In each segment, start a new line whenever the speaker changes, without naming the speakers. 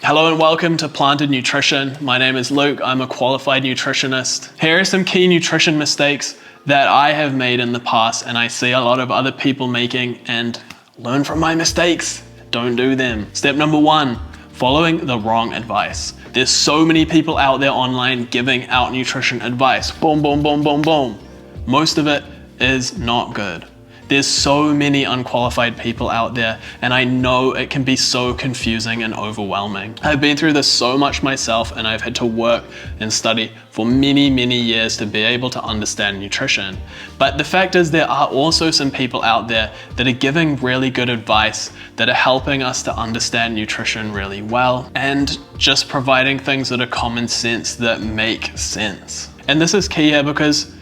Hello and welcome to Planted Nutrition. My name is Luke. I'm a qualified nutritionist. Here are some key nutrition mistakes that I have made in the past and I see a lot of other people making, and learn from my mistakes. Don't do them. Step number 1, following the wrong advice. There's so many people out there online giving out nutrition advice. Boom, boom, boom, boom, boom. Most of it is not good. There's so many unqualified people out there, and I know it can be so confusing and overwhelming. I've been through this so much myself, and I've had to work and study for many, many years to be able to understand nutrition. But the fact is, there are also some people out there that are giving really good advice, that are helping us to understand nutrition really well, and just providing things that are common sense that make sense. And this is key here, because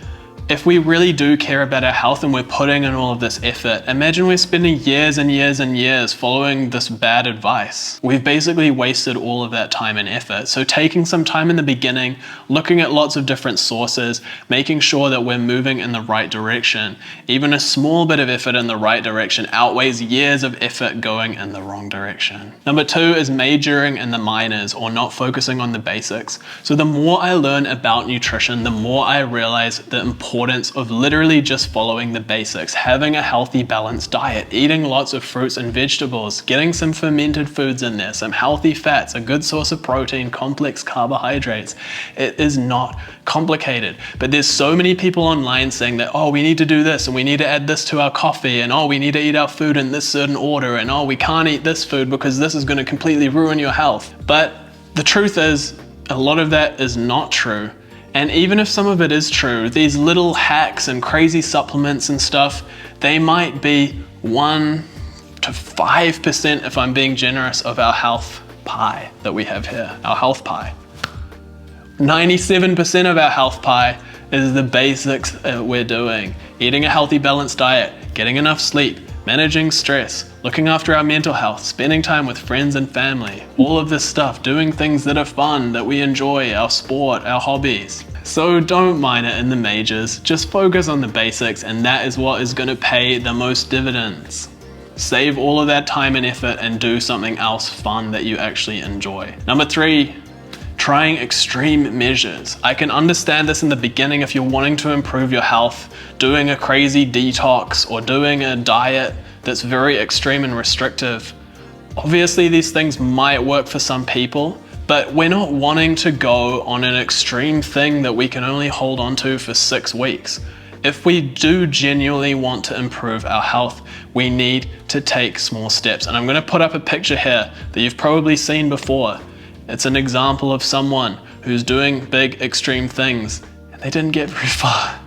if we really do care about our health and we're putting in all of this effort, imagine we're spending years and years and years following this bad advice. We've basically wasted all of that time and effort. So taking some time in the beginning, looking at lots of different sources, making sure that we're moving in the right direction. Even a small bit of effort in the right direction outweighs years of effort going in the wrong direction. Number 2 is majoring in the minors, or not focusing on the basics. So the more I learn about nutrition, the more I realize the importance of literally just following the basics, having a healthy balanced diet, eating lots of fruits and vegetables, getting some fermented foods in there, some healthy fats, a good source of protein, complex carbohydrates. It is not complicated, but there's so many people online saying that, oh, we need to do this and we need to add this to our coffee, and oh, we need to eat our food in this certain order, and oh, we can't eat this food because this is going to completely ruin your health. But the truth is, a lot of that is not true. And even if some of it is true, these little hacks and crazy supplements and stuff, they might be 1 to 5%, if I'm being generous, of our health pie that we have here, our health pie. 97% of our health pie is the basics that we're doing. Eating a healthy, balanced diet, getting enough sleep, managing stress, looking after our mental health, spending time with friends and family, all of this stuff, doing things that are fun, that we enjoy, our sport, our hobbies. So don't minor in the majors, just focus on the basics, and that is what is going to pay the most dividends. Save all of that time and effort and do something else fun that you actually enjoy. Number 3, trying extreme measures. I can understand this in the beginning if you're wanting to improve your health, doing a crazy detox or doing a diet that's very extreme and restrictive. Obviously these things might work for some people, but we're not wanting to go on an extreme thing that we can only hold on to for 6 weeks. If we do genuinely want to improve our health, we need to take small steps. And I'm going to put up a picture here that you've probably seen before. It's an example of someone who's doing big extreme things and they didn't get very far.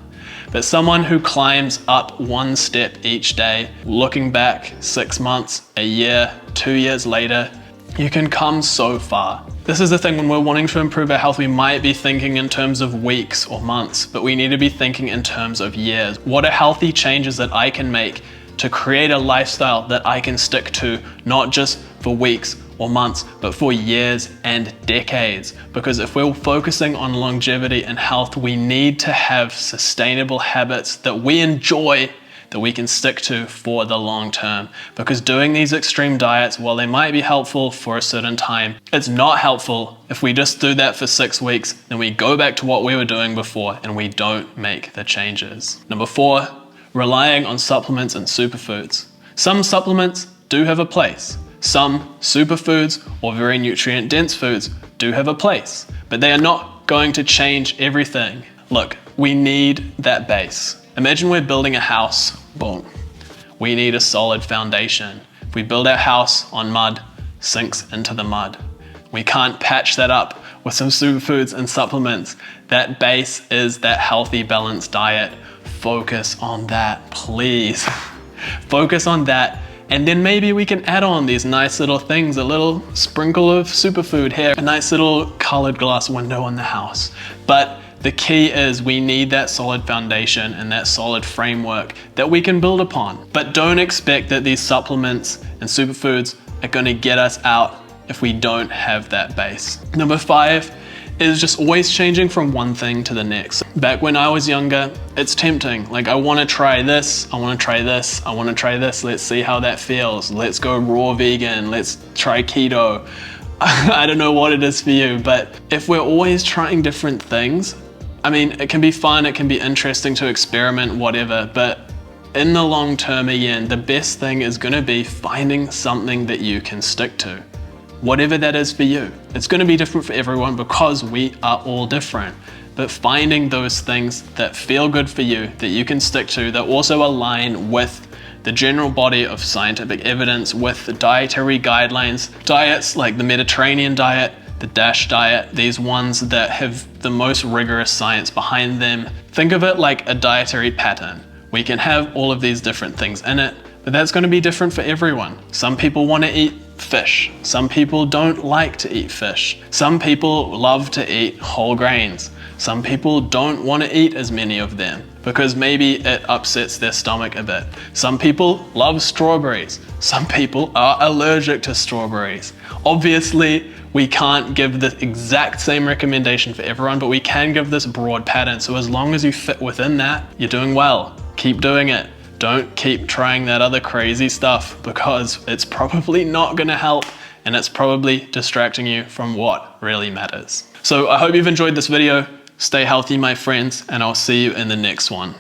But someone who climbs up 1 step each day, looking back 6 months, a year, 2 years later, you can come so far. This is the thing, when we're wanting to improve our health, we might be thinking in terms of weeks or months, but we need to be thinking in terms of years. What are healthy changes that I can make to create a lifestyle that I can stick to, not just for weeks or months, but for years and decades? Because if we're focusing on longevity and health, we need to have sustainable habits that we enjoy, that we can stick to for the long term. Because doing these extreme diets, while they might be helpful for a certain time, it's not helpful if we just do that for 6 weeks, then we go back to what we were doing before and we don't make the changes. Number 4, relying on supplements and superfoods. Some supplements do have a place. Some superfoods or very nutrient dense foods do have a place, but they are not going to change everything. Look, we need that base. Imagine we're building a house, boom. We need a solid foundation. If we build our house on mud, sinks into the mud. We can't patch that up with some superfoods and supplements. That base is that healthy, balanced diet. Focus on that, please. Focus on that. And then maybe we can add on these nice little things, a little sprinkle of superfood here, a nice little colored glass window on the house. But the key is we need that solid foundation and that solid framework that we can build upon. But don't expect that these supplements and superfoods are going to get us out if we don't have that base. Number 5 is just always changing from one thing to the next. Back when I was younger, it's tempting. Like, I want to try this, I want to try this, I want to try this. Let's see how that feels. Let's go raw vegan. Let's try keto. I don't know what it is for you, but if we're always trying different things, I mean, it can be fun, it can be interesting to experiment, whatever, but in the long term, again, the best thing is going to be finding something that you can stick to. Whatever that is for you. It's going to be different for everyone because we are all different. But finding those things that feel good for you, that you can stick to, that also align with the general body of scientific evidence, with the dietary guidelines, diets like the Mediterranean diet, the DASH diet, these ones that have the most rigorous science behind them. Think of it like a dietary pattern. We can have all of these different things in it, but that's going to be different for everyone. Some people want to eat fish. Some people don't like to eat fish. Some people love to eat whole grains. Some people don't want to eat as many of them because maybe it upsets their stomach a bit. Some people love strawberries. Some people are allergic to strawberries. Obviously, we can't give the exact same recommendation for everyone, but we can give this broad pattern. So as long as you fit within that, you're doing well. Keep doing it. Don't keep trying that other crazy stuff because it's probably not going to help and it's probably distracting you from what really matters. So I hope you've enjoyed this video. Stay healthy, my friends, and I'll see you in the next one.